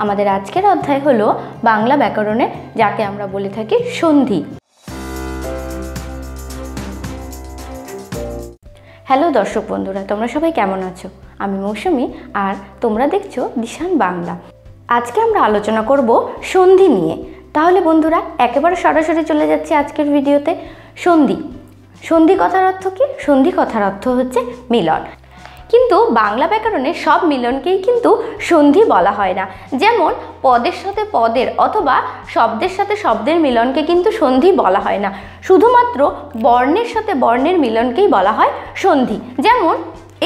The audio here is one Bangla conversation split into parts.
আমাদের আজকের অধ্যায় হলো বাংলা ব্যাকরণে, যাকে আমরা বলে থাকি সন্ধি। হ্যালো দর্শক বন্ধুরা, তোমরা সবাই কেমন আছো? আমি মৌসুমি, আর তোমরা দেখছো দিশান বাংলা। আজকে আমরা আলোচনা করব সন্ধি নিয়ে। তাহলে বন্ধুরা একেবারে সরাসরি চলে যাচ্ছি আজকের ভিডিওতে। সন্ধি। সন্ধি কথার অর্থ কি? সন্ধি কথার অর্থ হচ্ছে মিলন। কিন্তু বাংলা ব্যাকরণে সব মিলনকেই কিন্তু সন্ধি বলা হয় না। যেমন পদের সাথে পদের অথবা শব্দের সাথে শব্দের মিলনকে কিন্তু সন্ধি বলা হয় না। শুধুমাত্র বর্ণের সাথে বর্ণের মিলনকেই বলা হয় সন্ধি। যেমন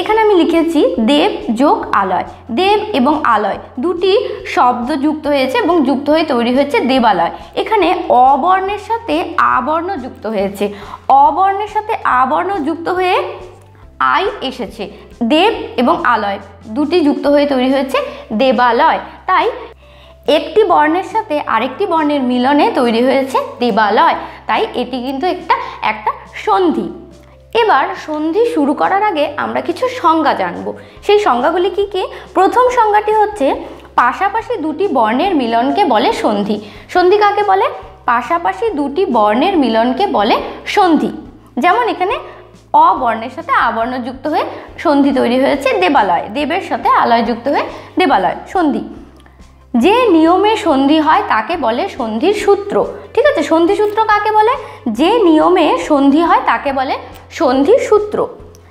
এখানে আমি লিখেছি দেব যোগ আলয়। দেব এবং আলয় দুটি শব্দ যুক্ত হয়েছে এবং যুক্ত হয়ে তৈরি হয়েছে দেবালয়। এখানে অবর্ণের সাথে আবর্ণ যুক্ত হয়েছে, অবর্ণের সাথে আবর্ণ যুক্ত হয়ে আই এসেছে। দেব এবং আলয় দুটি যুক্ত হয়ে তৈরি হয়েছে দেবালয়। তাই একটি বর্ণের সাথে আরেকটি বর্ণের মিলনে তৈরি হয়েছে দেবালয়। তাই এটি কিন্তু একটা সন্ধি। এবার সন্ধি শুরু করার আগে আমরা কিছু সংজ্ঞা জানব। সেই সংজ্ঞাগুলি কি কি? প্রথম সংজ্ঞাটি হচ্ছে পাশাপাশি দুটি বর্ণের মিলনকে বলে সন্ধি। সন্ধি কাকে বলে? পাশাপাশি দুটি বর্ণের মিলনকে বলে সন্ধি। যেমন এখানে অ বর্ণের সাথে আবর্ণ যুক্ত হয়ে সন্ধি তৈরি হয়েছে দেবালয়। দেবের সাথে আলয় যুক্ত হয়ে দেবালয়, সন্ধি। যে নিয়মে সন্ধি হয় তাকে বলে সন্ধির সূত্র। ঠিক আছে, সন্ধি সূত্র কাকে বলে? যে নিয়মে সন্ধি হয় তাকে বলে সন্ধির সূত্র।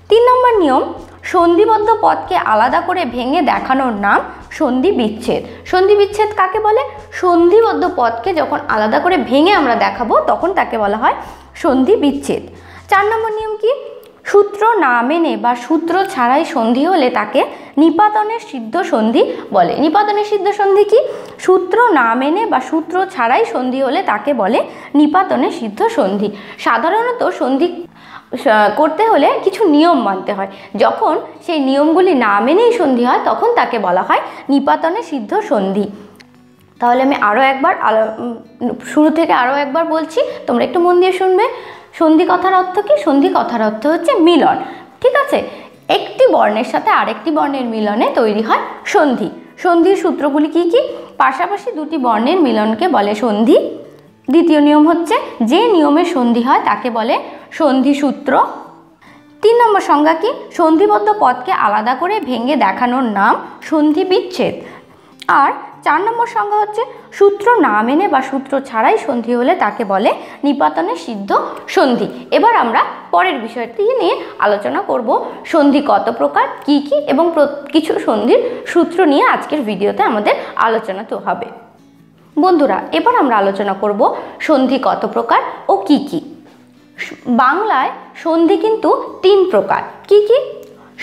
3 নম্বর নিয়ম, সন্ধিবদ্ধ পদকে আলাদা করে ভেঙে দেখানোর নাম সন্ধি বিচ্ছেদ। সন্ধি বিচ্ছেদ কাকে বলে? সন্ধিবদ্ধ পদকে যখন আলাদা করে ভেঙে আমরা দেখাবো তখন তাকে বলা হয় সন্ধি বিচ্ছেদ। 4 নম্বর নিয়ম কি? সূত্র না মেনে বা সূত্র ছাড়াই সন্ধি হলে তাকে নিপাতনের সিদ্ধ সন্ধি বলে। নিপাতনের সিদ্ধ সন্ধি কি? সূত্র না মেনে বা সূত্র ছাড়াই সন্ধি হলে তাকে বলে নিপাতনের সিদ্ধ সন্ধি। সাধারণত সন্ধি করতে হলে কিছু নিয়ম মানতে হয়। যখন সেই নিয়মগুলি না মেনেই সন্ধি হয় তখন তাকে বলা হয় নিপাতনের সিদ্ধ সন্ধি। তাহলে আমি শুরু থেকে আরও একবার বলছি, তোমরা একটু মন দিয়ে শুনবে। সন্ধি কথার অর্থ কি? সন্ধি কথার অর্থ হচ্ছে মিলন। ঠিক আছে, একটি বর্ণের সাথে আরেকটি বর্ণের মিলনে তৈরি হয় সন্ধি। সন্ধির সূত্রগুলি কি কি? পাশাপাশি দুটি বর্ণের মিলনকে বলে সন্ধি। দ্বিতীয় নিয়ম হচ্ছে যে নিয়মে সন্ধি হয় তাকে বলে সন্ধি সূত্র। 3 নম্বর সংজ্ঞা কি? সন্ধিবদ্ধ পদকে আলাদা করে ভেঙে দেখানোর নাম সন্ধি বিচ্ছেদ। আর 4 নম্বর সংজ্ঞা হচ্ছে সূত্র না মেনে বা সূত্র ছাড়াই সন্ধি হলে তাকে বলে নিপাতনের সিদ্ধ সন্ধি। এবার আমরা পরের বিষয়টি নিয়ে আলোচনা করব। সন্ধি কত প্রকার, কি কি, এবং কিছু সন্ধির সূত্র নিয়ে আজকের ভিডিওতে আমাদের আলোচনা তো হবে। বন্ধুরা এবার আমরা আলোচনা করব সন্ধি কত প্রকার ও কি কি। বাংলায় সন্ধি কিন্তু 3 প্রকার। কি কি?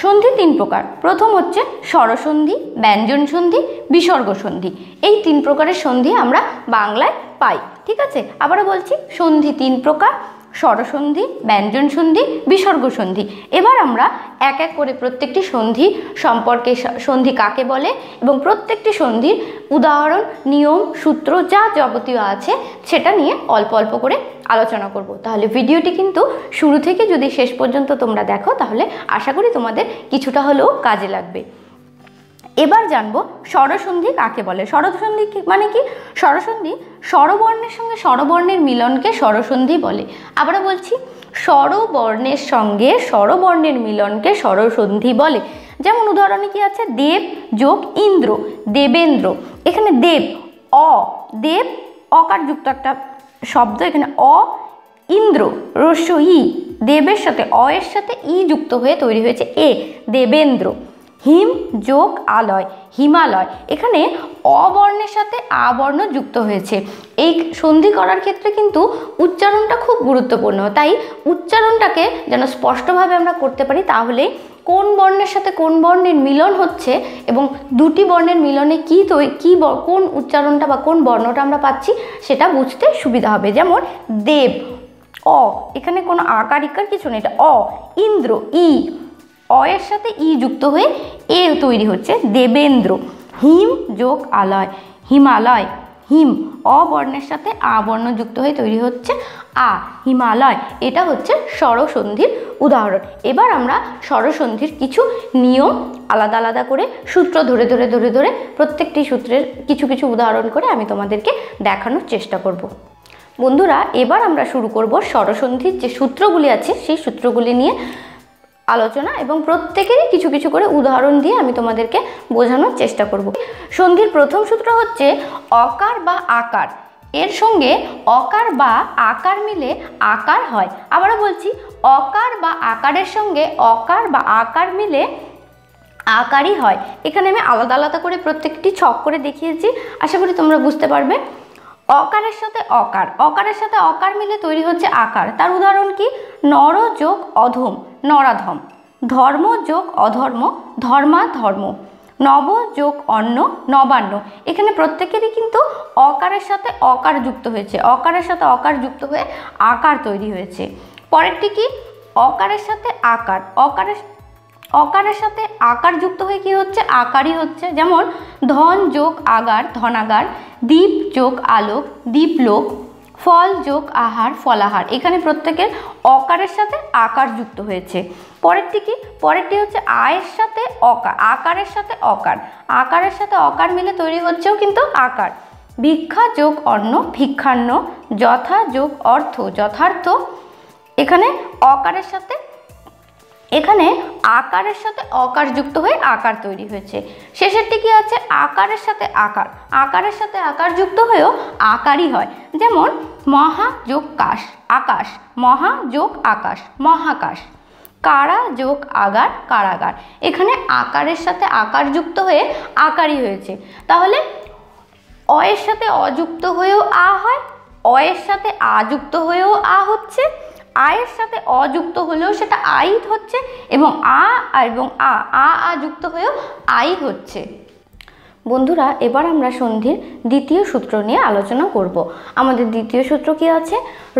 সন্ধি 3 প্রকার। প্রথম হচ্ছে স্বরসন্ধি, ব্যঞ্জন সন্ধি, বিসর্গ সন্ধি। এই 3 প্রকারের সন্ধি আমরা বাংলায় পাই। ঠিক আছে, আবারও বলছি, সন্ধি 3 প্রকার: স্বরসন্ধি, ব্যঞ্জন সন্ধি, বিসর্গ সন্ধি। এবার আমরা এক এক করে প্রত্যেকটি সন্ধি সম্পর্কে, সন্ধি কাকে বলে এবং প্রত্যেকটি সন্ধির উদাহরণ, নিয়ম, সূত্র যা যাবতীয় আছে সেটা নিয়ে অল্প অল্প করে আলোচনা করব। তাহলে ভিডিওটি কিন্তু শুরু থেকে যদি শেষ পর্যন্ত তোমরা দেখো তাহলে আশা করি তোমাদের কিছুটা হলেও কাজে লাগবে। এবার জানবো স্বরসন্ধি কাকে বলে। স্বরসন্ধি মানে কি? স্বরসন্ধি স্বরবর্ণের সঙ্গে স্বরবর্ণের মিলনকে স্বরসন্ধি বলে। আবারও বলছি, স্বরবর্ণের সঙ্গে স্বরবর্ণের মিলনকে স্বরসন্ধি বলে। যেমন উদাহরণে কি আছে? দেব যোগ ইন্দ্র, দেবেন্দ্র। এখানে দেব, দেব অকার যুক্ত একটা শব্দ, এখানে ইন্দ্র রস্য ই, দেবের সাথে এর সাথে ই যুক্ত হয়ে তৈরি হয়েছে দেবেন্দ্র। হিম যোগ আলয়, হিমালয়। এখানে অবর্ণের সাথে আবর্ণ যুক্ত হয়েছে। এই সন্ধি করার ক্ষেত্রে কিন্তু উচ্চারণটা খুব গুরুত্বপূর্ণ। তাই উচ্চারণটাকে যেন স্পষ্টভাবে আমরা করতে পারি, তাহলে কোন বর্ণের সাথে কোন বর্ণের মিলন হচ্ছে এবং দুটি বর্ণের মিলনে কোন উচ্চারণটা বা কোন বর্ণটা আমরা পাচ্ছি সেটা বুঝতে সুবিধা হবে। যেমন দেব, এখানে কোনো আকার ইকার কিছু নেই, এটা ইন্দ্র, ই, এর সাথে ই যুক্ত হয়ে তৈরি হচ্ছে দেবেন্দ্র। হিম যোগ আলয়, হিমালয়। হিম, অ বর্ণের সাথে আ বর্ণ যুক্ত হয়ে তৈরি হচ্ছে আ, হিমালয়। এটা হচ্ছে স্বরসন্ধির উদাহরণ। এবার আমরা স্বরসন্ধির কিছু নিয়ম আলাদা আলাদা করে সূত্র ধরে ধরে ধরে ধরে প্রত্যেকটি সূত্রের কিছু কিছু উদাহরণ করে আমি তোমাদেরকে দেখানোর চেষ্টা করব। বন্ধুরা, এবার আমরা শুরু করব স্বরসন্ধির যে সূত্রগুলি আছে সেই সূত্রগুলি নিয়ে আলোচনা, এবং প্রত্যেকেরই কিছু কিছু করে উদাহরণ দিয়ে আমি তোমাদেরকে বোঝানোর চেষ্টা করব। সন্ধির প্রথম সূত্র হচ্ছে অকার বা আকার, এর সঙ্গে অকার বা আকার মিলে আকার হয়। আবারও বলছি, অকার বা আকারের সঙ্গে অকার বা আকার মিলে আকারই হয়। এখানে আমি আলাদা আলাদা করে প্রত্যেকটি ছক করে দেখিয়েছি, আশা করি তোমরা বুঝতে পারবে। অকারের সাথে অকার, অকারের সাথে অকার মিলে তৈরি হচ্ছে আকার। তার উদাহরণ কি? নর যোগ অধম, নরাধম। ধর্ম যোগ অধর্ম, ধর্মাধর্ম। নব যোগ অন্ন, নবান্ন। এখানে প্রত্যেকেরই কিন্তু অকারের সাথে অকার যুক্ত হয়েছে, অকারের সাথে অকার যুক্ত হয়ে আকার তৈরি হয়েছে। পরেরটি কি? অকারের সাথে আকার, অকারের সাথে আকার যুক্ত হয়ে কি হচ্ছে? আকারই হচ্ছে। যেমন ধন যোগ আগার, ধনাগার। দীপ যোগ আলোক, দীপলোক। ফল যোগ আহার, ফলাহার। এখানে প্রত্যেকের অকারের সাথে আকার যুক্ত হয়েছে। পরেরটি কি? পরেরটি হচ্ছে আয়ের সাথে অকার, আকারের সাথে অকার, আকারের সাথে অকার মিলে তৈরি হচ্ছেও কিন্তু আকার। ভিক্ষা যোগ অন্ন, ভিক্ষান্ন। যথা যোগ অর্থ, যথার্থ। এখানে আকারের সাথে অকার যুক্ত হয়ে আকার তৈরি হয়েছে। শেষেরটি কি আছে? আকারের সাথে আকার, আকারের সাথে আকার যুক্ত হয়েও আকারই হয়। যেমন মহা যোগ কাশ, আকাশ। মহা যোগ আকাশ, মহাকাশ। কারা যোগ আগার, কারাগার। এখানে আকারের সাথে আকার যুক্ত হয়ে আকারই হয়েছে। তাহলে অয়ের সাথে অযুক্ত হয়েও আ হয়, অয়ের সাথে আ যুক্ত হয়েও আ হচ্ছে, আয়ের সাথে অযুক্ত হলেও সেটা আই হচ্ছে, এবং আ যুক্ত হয়েও আই হচ্ছে। বন্ধুরা, এবার আমরা সন্ধির দ্বিতীয় সূত্র নিয়ে আলোচনা করব। আমাদের দ্বিতীয় সূত্র কি আছে?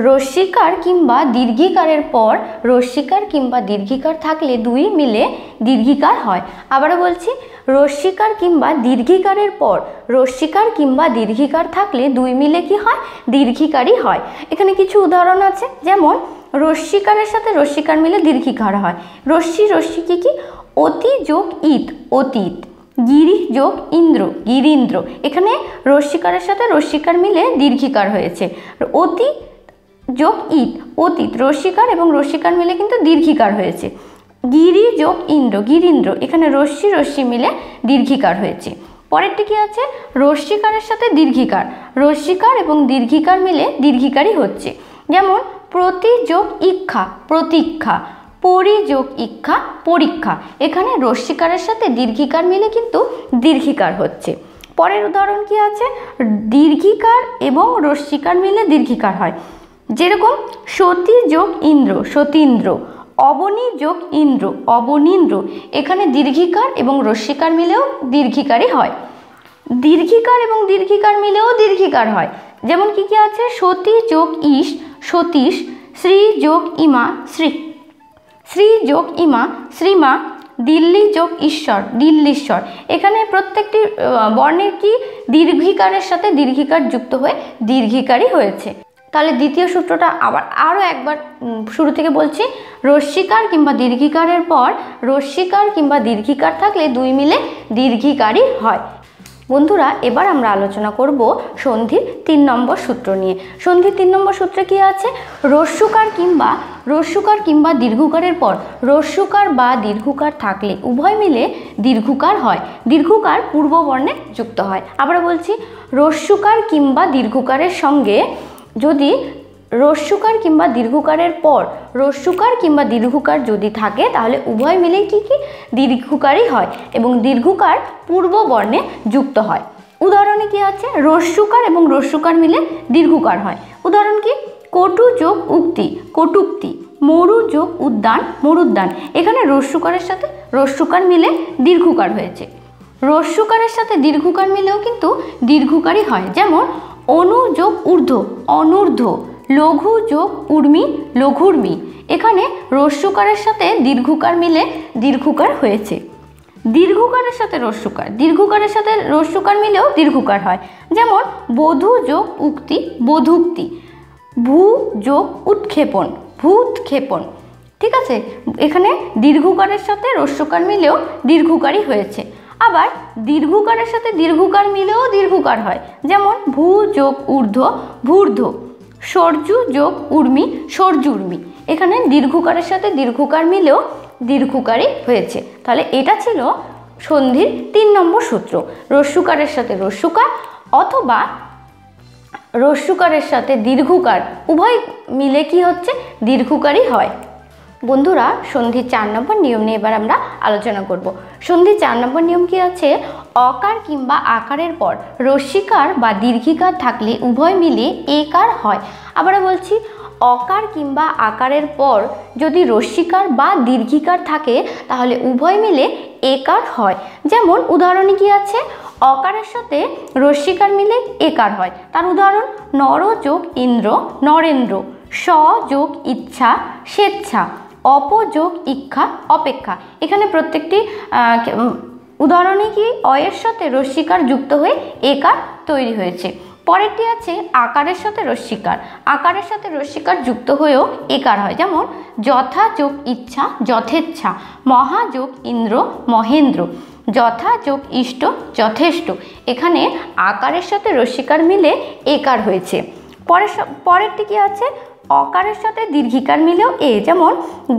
রস্যিকার কিংবা দীর্ঘিকারের পর রস্যিকার কিংবা দীর্ঘিকার থাকলে দুই মিলে দীর্ঘিকার হয়। আবারও বলছি, রস্যিকার কিংবা দীর্ঘিকারের পর রস্যিকার কিংবা দীর্ঘিকার থাকলে দুই মিলে কি হয়? দীর্ঘিকারই হয়। এখানে কিছু উদাহরণ আছে। যেমন রস্যিকারের সাথে রস্যিকার মিলে দীর্ঘিকার হয়। রশ্মি কি কি? অতি যোগ ইত, অতীত। গিরি যোগ ইন্দ্র, গিরীন্দ্র। এখানে রস্যিকারের সাথে রস্যিকার মিলে দীর্ঘিকার হয়েছে। অতি যোগ ইত, অতীত। রস্যিকার এবং রস্যিকার মিলে কিন্তু দীর্ঘিকার হয়েছে। গিরি যোগ ইন্দ্র, গিরীন্দ্র। এখানে রশ্মি মিলে দীর্ঘিকার হয়েছে। পরেরটি কি আছে? রস্যিকারের সাথে দীর্ঘিকার, রস্যিকার এবং দীর্ঘিকার মিলে দীর্ঘিকারই হচ্ছে। যেমন প্রতি যোগ ইক্ষা, প্রতীক্ষা। পরি যোগ ইক্ষা, পরীক্ষা। এখানে রস্যিকারের সাথে দীর্ঘিকার মিলে কিন্তু দীর্ঘিকার হচ্ছে। পরের উদাহরণ কি আছে? দীর্ঘিকার এবং রস্যিকার মিলে দীর্ঘিকার হয়। যেরকম সতী যোগ ইন্দ্র, সতীন্দ্র। অবনী যোগ ইন্দ্র, অবনীন্দ্র। এখানে দীর্ঘিকার এবং রস্যিকার মিলেও দীর্ঘিকারই হয়। দীর্ঘিকার এবং দীর্ঘিকার মিলেও দীর্ঘিকার হয়। যেমন কি কি আছে? সতী যোগ ঈশ, সতীশ। শ্রী যোগ ইমা, শ্রী যোগ ইমা, শ্রীমা। দিল্লি যোগ ঈশ্বর, দিল্লীশ্বর। এখানে প্রত্যেকটি বর্ণের কি দীর্ঘিকারের সাথে দীর্ঘিকার যুক্ত হয়ে দীর্ঘিকারই হয়েছে। তাহলে দ্বিতীয় সূত্রটা আরও একবার শুরু থেকে বলছি। রস্যিকার কিংবা দীর্ঘিকারের পর রস্যিকার কিংবা দীর্ঘিকার থাকলে দুই মিলে দীর্ঘিকারই হয়। বন্ধুরা, এবার আমরা আলোচনা করব সন্ধির 3 নম্বর সূত্র নিয়ে। সন্ধির 3 নম্বর সূত্রে কি আছে? রস্যকার কিংবা দীর্ঘকারের পর রস্যকার বা দীর্ঘকার থাকলে উভয় মিলে দীর্ঘকার হয়। দীর্ঘকার পূর্ব বর্ণে যুক্ত হয়। আবার বলছি, রস্যকার কিংবা দীর্ঘকারের সঙ্গে যদি রস্যকার কিংবা দীর্ঘকারের পর রস্যকার কিংবা দীর্ঘকার যদি থাকে তাহলে উভয় মিলে কি দীর্ঘকারই হয় এবং দীর্ঘকার পূর্ব বর্ণে যুক্ত হয়। উদাহরণে কি আছে? রস্যকার এবং রস্যকার মিলে দীর্ঘকার হয়। উদাহরণ কি? কটু যোগ উক্তি, কটুক্তি। মরু যোগ উদ্যান, মরুদ্যান। এখানে রস্যকারের সাথে রস্যকার মিলে দীর্ঘকার হয়েছে। রস্যকারের সাথে দীর্ঘকার মিলেও কিন্তু দীর্ঘকারই হয়। যেমন অনু যোগ ঊর্ধ্ব, অনূর্ধ্ব। লঘু যোগ উর্মি, লঘুর্মি। এখানে রস্যকারের সাথে দীর্ঘকার মিলে দীর্ঘকার হয়েছে। দীর্ঘকারের সাথে রস্যকার, দীর্ঘকারের সাথে রস্যকার মিলেও দীর্ঘকার হয়। যেমন বধূ যোগ উক্তি, বধূক্তি। ভূ যোগ উৎক্ষেপণ, ভূৎক্ষেপণ। ঠিক আছে, এখানে দীর্ঘকারের সাথে রস্যকার মিলেও দীর্ঘকারই হয়েছে। আবার দীর্ঘকারের সাথে দীর্ঘকার মিলেও দীর্ঘকার হয়। যেমন ভূ যোগ ঊর্ধ্ব, ভূর্ধ্ব। সরজু যোগ উর্মি, সরজুর্মি। এখানে দীর্ঘকারের সাথে দীর্ঘকার মিলেও দীর্ঘকারই হয়েছে। তাহলে এটা ছিল সন্ধির 3 নম্বর সূত্র। রস্যকারের সাথে রস্যকার অথবা রস্যকারের সাথে দীর্ঘকার উভয় মিলে কি হচ্ছে, দীর্ঘকারই হয়। বন্ধুরা, সন্ধির 4 নম্বর নিয়ম নিয়ে এবার আমরা আলোচনা করব। সন্ধির 4 নম্বর নিয়ম কি আছে, অকার কিংবা আকারের পর রস্যিকার বা দীর্ঘিকার থাকলে উভয় মিলে একার হয়। আবার বলছি, অকার কিংবা আকারের পর যদি রস্যিকার বা দীর্ঘিকার থাকে তাহলে উভয় মিলে একার হয়। যেমন উদাহরণে কি আছে, অকারের সাথে রস্যিকার মিলে একার হয়। তার উদাহরণ নর যোগ ইন্দ্র, নরেন্দ্র। স যোগ ইচ্ছা, স্বেচ্ছা। অপ যোগ ইক্ষা, অপেক্ষা। এখানে প্রত্যেকটি উদাহরণে কি অয়ের সাথে রস্যিকার যুক্ত হয়ে একার তৈরি হয়েছে। পরেরটি আছে আকারের সাথে রস্যিকার, আকারের সাথে রস্যিকার যুক্ত হয়েও একার হয়। যেমন যথা যোগ ইচ্ছা, যথেচ্ছা। মহা যোগ ইন্দ্র, মহেন্দ্র। যথা যোগ ইষ্ট, যথেষ্ট। এখানে আকারের সাথে রস্যিকার মিলে একার হয়েছে। পরেরটি কি আছে, অকারের সাথে দীর্ঘিকার মিলেও এ। যেমন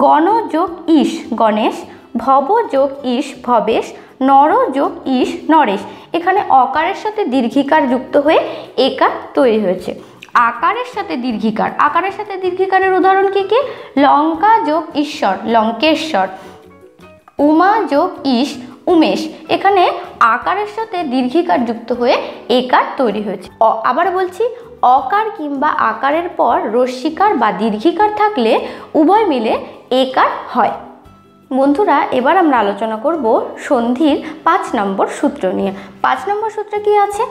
গণ যোগ ইশ, গণেশ। ভব যোগ ইশ, ভবেশ। নর যোগ ইশ, নরেশ। এখানে অকারের সাথে দীর্ঘিকার যুক্ত হয়ে একার তৈরি হয়েছে। আকারের সাথে দীর্ঘিকার, আকারের সাথে দীর্ঘিকারের উদাহরণ কি কি, লঙ্কা যোগ ঈশ্বর, লঙ্কেশ্বর। উমা যোগ ইশ, উমেশ। এখানে আকারের সাথে দীর্ঘিকার যুক্ত হয়ে একার তৈরি হয়েছে। আবার বলছি, অকার কিংবা আকারের পর রস্যিকার বা দীর্ঘিকার থাকলে উভয় মিলে একার হয়। বন্ধুরা, এবার আমরা আলোচনা করব সন্ধির 5 নম্বর সূত্র নিয়ে। 5 নম্বর সূত্রে কি আছে,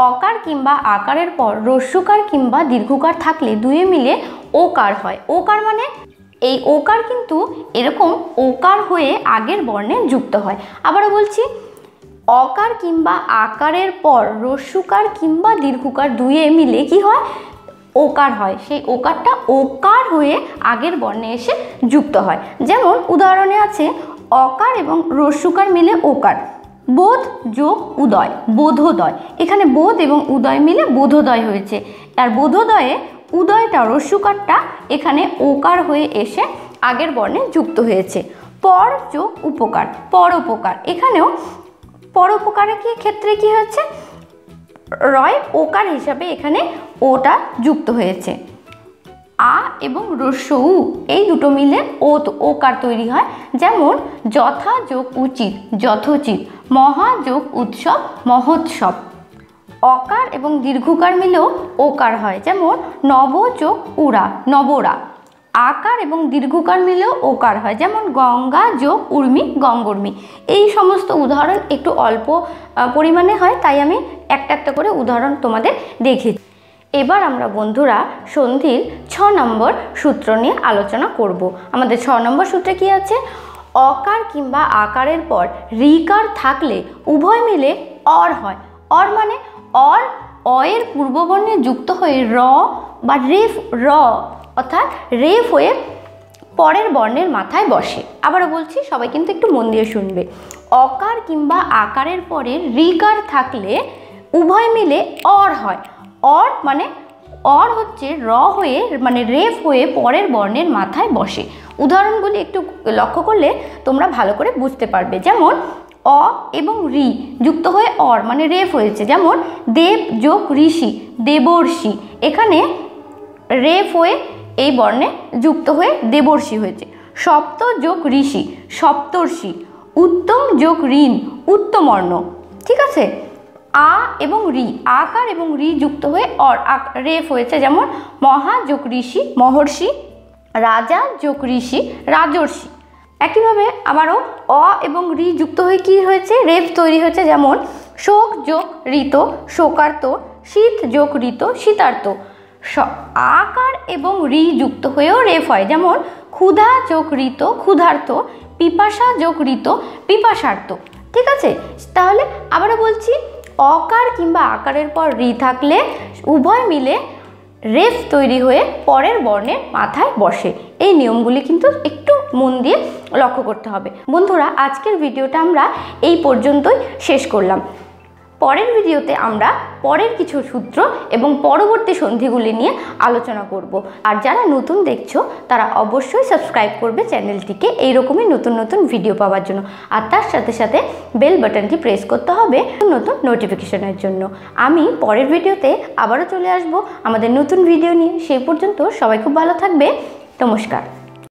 অকার কিংবা আকারের পর রস্যকার কিংবা দীর্ঘকার থাকলে দুয়ে মিলে ওকার হয়। ওকার মানে এই ওকার কিন্তু এরকম ওকার হয়ে আগের বর্ণে যুক্ত হয়। আবারও বলছি, অকার কিংবা আকারের পর রস্যকার কিংবা দীর্ঘকার দুয়ে মিলে কি হয়, ওকার হয়। সেই ওকারটা ওকার হয়ে আগের বর্ণে এসে যুক্ত হয়। যেমন উদাহরণে আছে অকার এবং রস্যকার মিলে ওকার। বোধ যোগ উদয়, বোধোদয়। এখানে বোধ এবং উদয় মিলে বোধোদয় হয়েছে। আর বোধোদয়ে উদয়টা, রস্যকারটা এখানে ওকার হয়ে এসে আগের বর্ণে যুক্ত হয়েছে। পর যোগ উপকার, পরোপকার। এখানেও পরোপকারের ক্ষেত্রে কি হচ্ছে, রয় ওকার হিসাবে এখানে ওটা যুক্ত হয়েছে। আ এবং রস্য উ এই দুটো মিলে ওকার তৈরি হয়। যেমন যথা যোগ উচিত, যথোচিত। মহা যোগ উৎসব, মহোৎসব। অকার এবং দীর্ঘকার মিলেও ওকার হয়। যেমন নব যোগ উড়া, নবরা। আকার এবং দীর্ঘকার মিলেও ওকার হয়। যেমন গঙ্গা যোগ উর্মি, গঙ্গর্মি। এই সমস্ত উদাহরণ একটু অল্প পরিমাণে হয়, তাই আমি একটা একটা করে উদাহরণ তোমাদের দেখিয়েছি। এবার আমরা বন্ধুরা সন্ধির 6 নম্বর সূত্র নিয়ে আলোচনা করব। আমাদের 6 নম্বর সূত্রে কি আছে, অকার কিংবা আকারের পর ঋকার থাকলে উভয় মিলে অর হয়। অর মানে অয়ের পূর্ববর্ণে যুক্ত হয়ে র বা রেফ, অর্থাৎ রেফ হয়ে পরের বর্ণের মাথায় বসে। আবারও বলছি, সবাই কিন্তু একটু মন দিয়ে শুনবে। অকার কিংবা আকারের পরে ঋকার থাকলে উভয় মিলে অর হয়। অর মানে অর হচ্ছে র হয়ে মানে রেফ হয়ে পরের বর্ণের মাথায় বসে। উদাহরণগুলি একটু লক্ষ্য করলে তোমরা ভালো করে বুঝতে পারবে। যেমন অ এবং ঋ যুক্ত হয়ে অর মানে রেফ হয়েছে। যেমন দেব যোগ ঋষি, দেবর্ষি। এখানে রেফ হয়ে এই বর্ণে যুক্ত হয়ে দেবর্ষি হয়েছে। সপ্ত যোগ ঋষি, সপ্তর্ষি। উত্তম যোগ ঋণ, উত্তমর্ণ। ঠিক আছে, আ এবং ঋ, আকার এবং ঋ যুক্ত হয়ে অর রেফ হয়েছে। যেমন মহা যোগ ঋষি, মহর্ষি। রাজা যোগ ঋষি, রাজর্ষি। একইভাবে আবারও অ এবং ঋ যুক্ত হয়ে কি হয়েছে, রেফ তৈরি হয়েছে। যেমন শোক যোগ ঋত, শোকার্ত। শীত যোগ ঋত, শীতার্ত। আকার এবং ঋ যুক্ত হয়েও রেফ হয়। যেমন ক্ষুধা যোগ ঋত, ক্ষুধার্ত। পিপাসা যোগ ঋত, পিপাসার্ত। ঠিক আছে? তাহলে আবারও বলছি, অকার কিংবা আকারের পর রি থাকলে উভয় মিলে রেফ তৈরি হয়ে পরের বর্ণের মাথায় বসে। এই নিয়মগুলি কিন্তু একটু মন দিয়ে লক্ষ্য করতে হবে। বন্ধুরা, আজকের ভিডিওটা আমরা এই পর্যন্তই শেষ করলাম। পরের ভিডিওতে আমরা পরের কিছু সূত্র এবং পরবর্তী সন্ধিগুলি নিয়ে আলোচনা করব। আর যারা নতুন দেখছো তারা অবশ্যই সাবস্ক্রাইব করবে চ্যানেলটিকে এইরকমই নতুন নতুন ভিডিও পাওয়ার জন্য। আর তার সাথে সাথে বেল বাটনটি প্রেস করতে হবে নতুন নোটিফিকেশনের জন্য। আমি পরের ভিডিওতে আবারও চলে আসব আমাদের নতুন ভিডিও নিয়ে। সেই পর্যন্ত সবাই খুব ভালো থাকবে। নমস্কার।